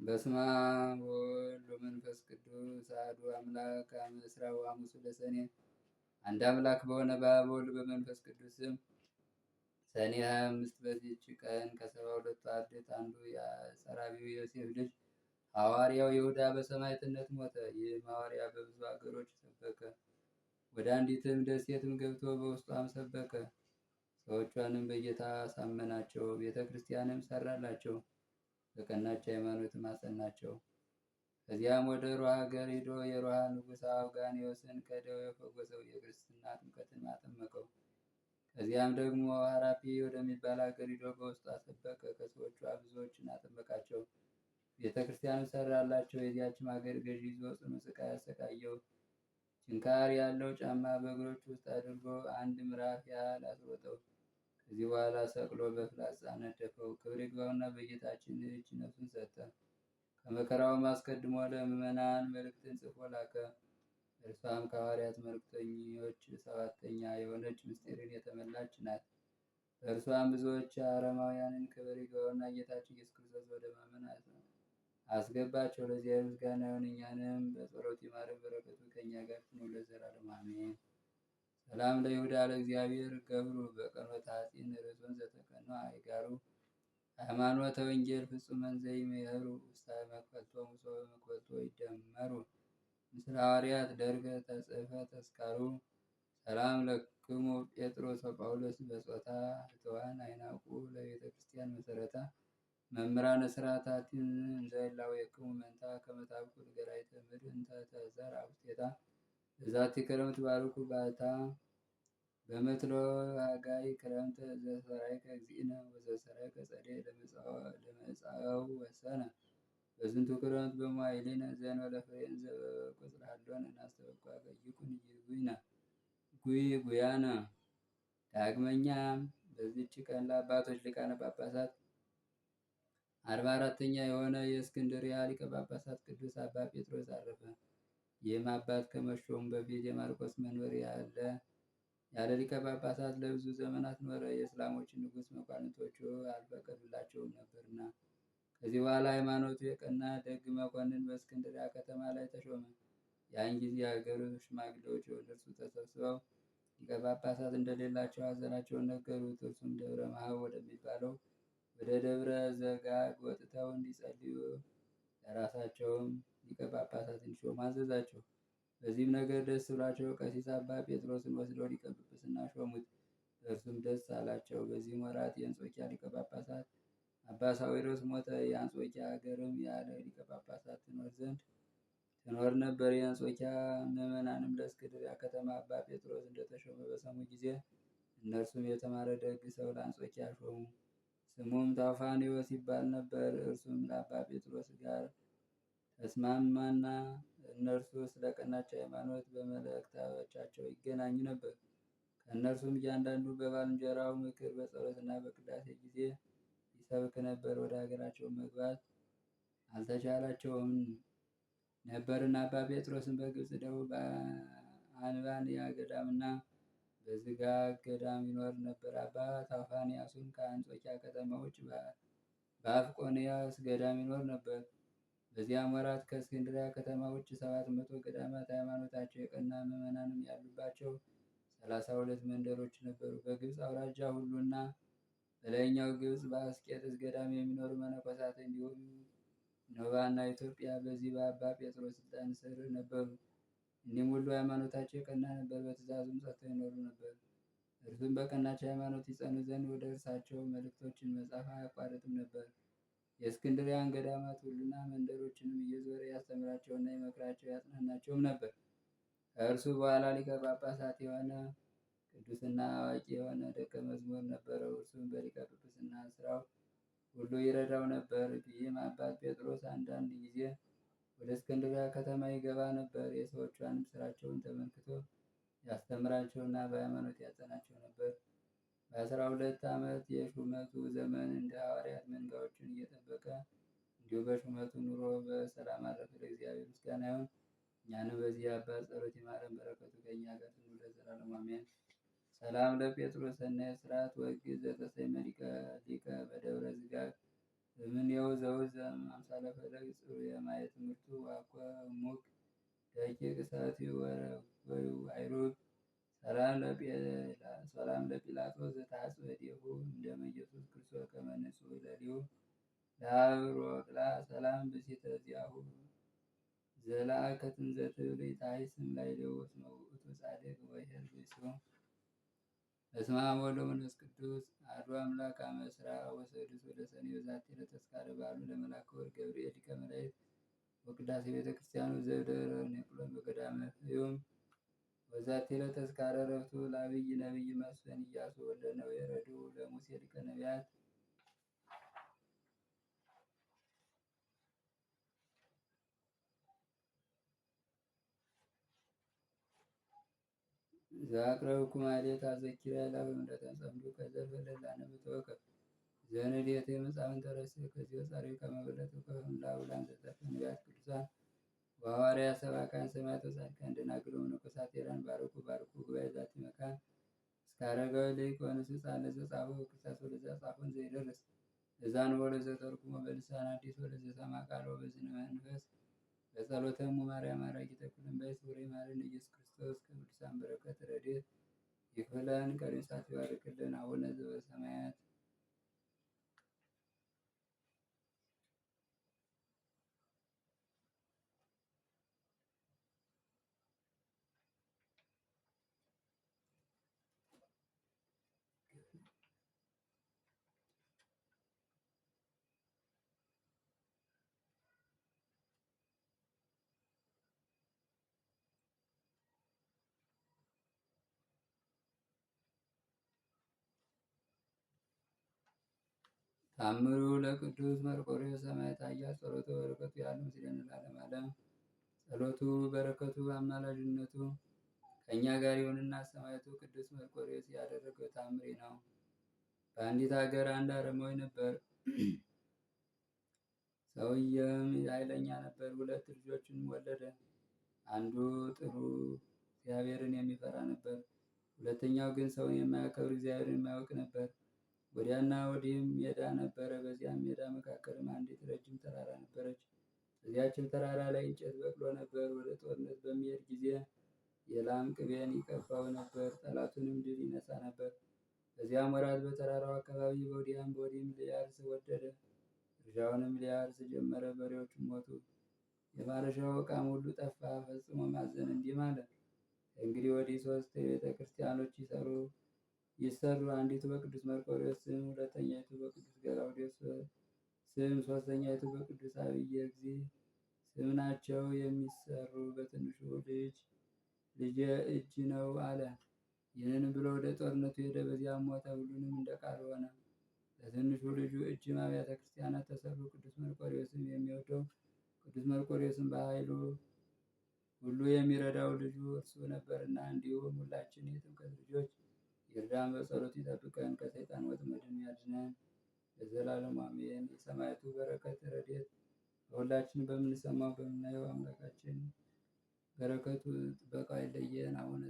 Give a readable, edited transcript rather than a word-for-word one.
በስመ አብ ወወልድ ወመንፈስ ቅዱስ አሐዱ አምላክ አመ ዕስራ ወሐሙስ ለሰኔ። አንድ አምላክ በሆነ በአብ ወልድ በመንፈስ ቅዱስ ስም ሰኔ 25 በዚህች ቀን ከ72ቱ አርድእት አንዱ የጸራቢው ዮሴፍ ልጅ ሐዋርያው ይሁዳ በሰማዕትነት ሞተ። ይህም ሐዋርያ በብዙ አገሮች ሰበከ። ወደ አንዲትም ደሴትም ገብቶ በውስጧም ሰበከ። ሰዎቿንም በጌታ አሳመናቸው፣ ቤተ ክርስቲያንም ሰራላቸው፣ በቀናች ሃይማኖትም አጸናቸው። ከዚያም ወደ ሮሃ ሀገር ሄዶ የሮሃ ንጉሥ አውጋኔዎስን ከደዌው ፈወሰው፣ የክርስትና ጥምቀትን አጠመቀው። ከዚያም ደግሞ ሐራፒ ወደሚባል ሀገር ሄዶ በውስጧ ሰበከ። ከሰዎቿ ብዙዎችን አጠመቃቸው፣ ቤተ ክርስቲያን ሰራላቸው። የዚያችም ሀገር ገዢ ይዞ ጽኑ ስቃይ አሰቃየው። ችንካር ያለው ጫማ በእግሮች ውስጥ አድርጎ 1 ምዕራፍ ያህል አስሮጠው። ከዚህ በኋላ ሰቅሎ በፍላጻ ነደፈው። ክብር ይግባውና በጌታችን እጅ ነፍሱን ሰጠ። ከመከራውም አስቀድሞ ለምዕመናን መልእክትን ጽፎ ላከ። እርሷም ከሐዋርያት መልእክተኞች 7ተኛ የሆነች ምስጢርን የተመላች ናት። በእርሷም ብዙዎች አረማውያንን ክብር ይግባውና ጌታችን ኢየሱስ ክርስቶስ ወደ ማመን አስገባቸው። ለዚያ ምስጋና ይሁን፣ እኛንም በጸሎት ይማረን፣ በረከቱ ከእኛ ጋር ትኑር ለዘላለሙ አሜን። ሰላም ለይሁዳ ለእግዚአብሔር ገብሩ በቀኖተ ሐጺን ርዕሶን ዘተቀንዐ አይጋሩ ሃይማኖተ ወንጌል ፍጹመን ዘይሜህሩ ውስተ መክፈልቶሙ ሰው በመክፈልቶ ይደመሩ ምስለ ሐዋርያት ደርገ ተጽሕፈ ተስካሩ ሰላም ለክሙ ጴጥሮስ ወጳውሎስ በጾታ ሕትዋን አይናቁ ለቤተ ክርስቲያን መሰረታ መምህራነ ሥርዓታቲን እንዘይላዌክሙ መንታ ከመ ታብቁ ገራይተ ምድር እንተ ተዘርአ ውስቴታ በዛቲ ክረምት ባርኩ ባታ በመትሎ ሃጋይ ክረምት ዘሰራይከ እግዚእነ ወዘሰራይከ ጸደይ ለመጻው ወሰነ በዝንቱ ክረምት በመዋዕሊነ ዘእንበለ ፍሬ ዘበቆጽላሎን እናስተበቋ ይኩን ጉያነ። ዳግመኛም በዚች ቀን ለአባቶች ሊቃነ ጳጳሳት 44ኛ የሆነ የእስክንድርያ ሊቀ ጳጳሳት ቅዱስ አባ ጴጥሮስ አረፈ። ይህም አባት ከመሾሙ በፊት የማርቆስ መንበር ያለ ሊቀ ጳጳሳት ለብዙ ዘመናት ኖረ። የእስላሞችን ንጉሥ መኳንንቶቹ አልፈቀዱላቸውም ነበርና። ከዚህ በኋላ ሃይማኖቱ የቀና ደግ መኮንን በእስክንድርያ ከተማ ላይ ተሾመ። ያን ጊዜ የሀገሩ ሽማግሌዎች ወደ እርሱ ተሰብስበው ሊቀ ጳጳሳት እንደሌላቸው ሐዘናቸውን ነገሩት። እርሱም ደብረ መሀብ ወደሚባለው ወደ ደብረ ዘጋግ ወጥተው እንዲጸልዩ ለራሳቸውም ሊቀ ጳጳሳት እንዲሾሙ አዘዛቸው። በዚህም ነገር ደስ ብሏቸው ቀሲስ አባ ጴጥሮስን ወስደው ሊቀ ጵጵስና ሾሙት። እርሱም ደስ አላቸው። በዚህም ወራት የአንጾኪያ ሊቀ ጳጳሳት አባ ሳዊሮስ ሞተ። የአንጾኪያ ሀገርም ያለ ሊቀ ጳጳሳት ትኖር ነበር። የአንጾኪያ ምዕመናንም ለእስክንድርያ ከተማ አባ ጴጥሮስ እንደተሾመ በሰሙ ጊዜ እነርሱም የተማረ ደግ ሰው ለአንጾኪያ ሾሙ። ስሙም ታውፋኒዎስ ይባል ነበር። እርሱም ለአባ ጴጥሮስ ጋር ተስማማና እነርሱ ስለ ቀናች ሃይማኖት በመልእክቶቻቸው ይገናኙ ነበር። ከእነርሱም እያንዳንዱ በባልንጀራው ምክር በጸሎትና በቅዳሴ ጊዜ ይሰብክ ነበር። ወደ ሀገራቸው መግባት አልተቻላቸውም ነበርና አባ ጴጥሮስን በግብፅ ደቡብ አንባንያ ገዳምና በዝጋግ ገዳም ይኖር ነበር። አባ ታውፋንያሱም ከአንጾኪያ ከተማ ውጭ በአፍቆንያስ ገዳም ይኖር ነበር። በዚያም ወራት ከእስክንድርያ ከተማ ውጭ 700 ገዳማት ሃይማኖታቸው የቀና ምዕመናንም ያሉባቸው 32 መንደሮች ነበሩ። በግብፅ አውራጃ ሁሉና በላይኛው ግብፅ በአስቄጥስ ገዳም የሚኖሩ መነኮሳት እንዲሁም ኖባና ኢትዮጵያ በዚህ በአባ ጴጥሮስ ስልጣን ስር ነበሩ። እኒህም ሁሉ ሃይማኖታቸው የቀና ነበር፣ በትእዛዙም ጸንተው ይኖሩ ነበር። እርሱም በቀናች ሃይማኖት ይጸኑ ዘንድ ወደ እርሳቸው መልእክቶችን መጻፍ አያቋርጥም ነበር። የእስክንድርያን ገዳማት ሁሉና መንደሮችንም እየዞረ ያስተምራቸውና ይመክራቸው ያጽናናቸውም ነበር። ከእርሱ በኋላ ሊቀ ጳጳሳት የሆነ ቅዱስና አዋቂ የሆነ ደቀ መዝሙር ነበረው። እርሱም በሊቀ ጵጵስና ስራው ሁሉ ይረዳው ነበር። ይህም አባት ጴጥሮስ አንዳንድ ጊዜ ወደ እስክንድርያ ከተማ ይገባ ነበር። የሰዎቿንም ስራቸውን ተመልክቶ ያስተምራቸውና በሃይማኖት ያጸናቸው ነበር። በ12 ዓመት የሹመቱ ዘመን እንደ ሐዋርያት መንጋዎችን እየጠበቀ እንዲሁ በሹመቱ ኑሮ በሰላም አረፈ። ለእግዚአብሔር ምስጋና ይሁን፣ እኛንም በዚህ አባት ጸሎት ይማረን፣ በረከቱ ከእኛ ጋር ትኑር ለዘላለሙ አሜን። ሰላም ለጴጥሮስ ሰናየ ስርዓት ወግ ዘተሰይመ ሊቀ በደብረ ዝጋግ እምኔው ዘውዘም አምሳለ ፈለግ ጽሩየ ማየ ትምህርቱ ዋኮ ሙቅ ደቂቅ ሰቲ ወረወዩ አይሩግ ሰላም ለጲላጦስ ዘታጽበዴሁ እምደመ ኢየሱስ ክርስቶስ ከመ ንጹሕ ለሊሁ ለአብሮቅላ ሰላም ብእሲተ ዚአሁ ዘለአከትን ዘትብል ታይስም ላዕሌሁ እስመ ውእቱ ጻድቅ ወኄር ብእሲሁ። በስመ አብ ወወልድ ወመንፈስ ቅዱስ አሐዱ አምላክ አመ ዕስራ ወሰዱስ ወለሰኔ በዛቲ ዕለት ተስካረ በዓሉ ለመልአከ ወልድ ገብርኤል ሊቀ መላእክት ወቅዳሴ ቤተ ክርስቲያኑ ዘደብረ ኔቁሎን በገዳመ ፍዩም። በዛቲ ዕለት ተስካረ ዕረፍቱ ለዐቢይ ነቢይ መስፍን ኢያሱ ወልደ ነዌ ረድኡ ለሙሴ ሊቀ ነቢያት። ዘአቅረብኩ ማሕሌተ አዘኪረ አእላፈ ምሕረተ ጸምዱ ከዘልፈለላ ነብተወከፍ ዘንዴቴ መጽሐፍን ተረስዕ ከዚዮ ጻድቅ ከመበለት ከፍም ለአውላን ዘተርፈ ነቢያት ቅዱሳን ወሐዋርያት ሰባክያን ሰማዕታት ወጻድቃን ደናግል ወመነኮሳት ሄራን ባርኩ ባርኩ ጉባኤ ዛቲ መካን እስከ አረጋዊ ልሂቅ ወንዑስ ሕፃን ለዘጻፍኦ በክርታስ ወለዘ ጻፎን ዘይደርስ እዛንበ ለዘተርጉሞ በልሳን አዲስ ወለዘሰማ ቃሎ በዝነ መንፈስ በጸሎተሙ ማርያም አራቂተ ኩሉም ባይ ስውሬ ማረን ኢየሱስ ክርስቶስ ከቅዱሳን በረከት ረድኤት ይክፈለን። ቀሪን ሰዓት ይባርክልን። አቡነ ዘበሰማያት ታምሩ ለቅዱስ መርቆሬዎስ ሰማዕት አያ ጸሎቱ በረከቱ ያሉ ምስሌነ ለዓለመ ዓለም። ጸሎቱ በረከቱ አማላጅነቱ ከእኛ ጋር ይሁንና ሰማዕቱ ቅዱስ መርቆሬዎስ ያደረገው ታምሪ ነው። በአንዲት ሀገር አንድ አረማዊ ነበር። ሰውየም ኃይለኛ ነበር። ሁለት ልጆችን ወለደ። አንዱ ጥሩ እግዚአብሔርን የሚፈራ ነበር። ሁለተኛው ግን ሰውን የማያከብር እግዚአብሔርን የማያውቅ ነበር። ወዲያና ወዲህም ሜዳ ነበረ። በዚያም ሜዳ መካከልም አንዲት ረጅም ተራራ ነበረች። በዚያችም ተራራ ላይ እንጨት በቅሎ ነበር። ወደ ጦርነት በሚሄድ ጊዜ የላም ቅቤን ይቀባው ነበር። ጠላቱንም ድል ይነሳ ነበር። በዚያም ወራት በተራራው አካባቢ በወዲያም በወዲህም ሊያርስ ወደደ። እርሻውንም ሊያርስ ጀመረ። በሬዎቹም ሞቱ። የማረሻው ዕቃም ሁሉ ጠፋ። ፈጽሞ ማዘን እንዲህም አለ፣ እንግዲህ ወዲህ 3 ቤተ ክርስቲያኖች ይሰሩ፣ አንዲቱ በቅዱስ መርቆሬዎስ ስም፣ ሁለተኛይቱ በቅዱስ ገላውዴዎስ ስም፣ ሶስተኛይቱ በቅዱስ አብየ እግዚእ ስም ናቸው። የሚሰሩ በትንሹ ልጄ እጅ ነው አለ። ይህንን ብሎ ወደ ጦርነቱ ሄደ። በዚያም ሞተ። ሁሉንም እንደ ቃል ሆነ። ለትንሹ ልጁ እጅም አብያተ ክርስቲያናት ተሰሩ። ቅዱስ መርቆሬዎስም የሚወደው ቅዱስ መርቆሬዎስም በኃይሉ ሁሉ የሚረዳው ልጁ እርሱ ነበርና፣ እንዲሁም ሁላችን የጥምቀት ልጆች ይርዳን፣ በጸሎቱ ይጠብቀን፣ ከሰይጣን ወጥመድም ያድነን ለዘላለሙ አሜን። የሰማዕቱ በረከት ረድኤት በሁላችን በምንሰማው በምናየው አምላካችን በረከቱ ጥበቃ አይለየን። አቡነ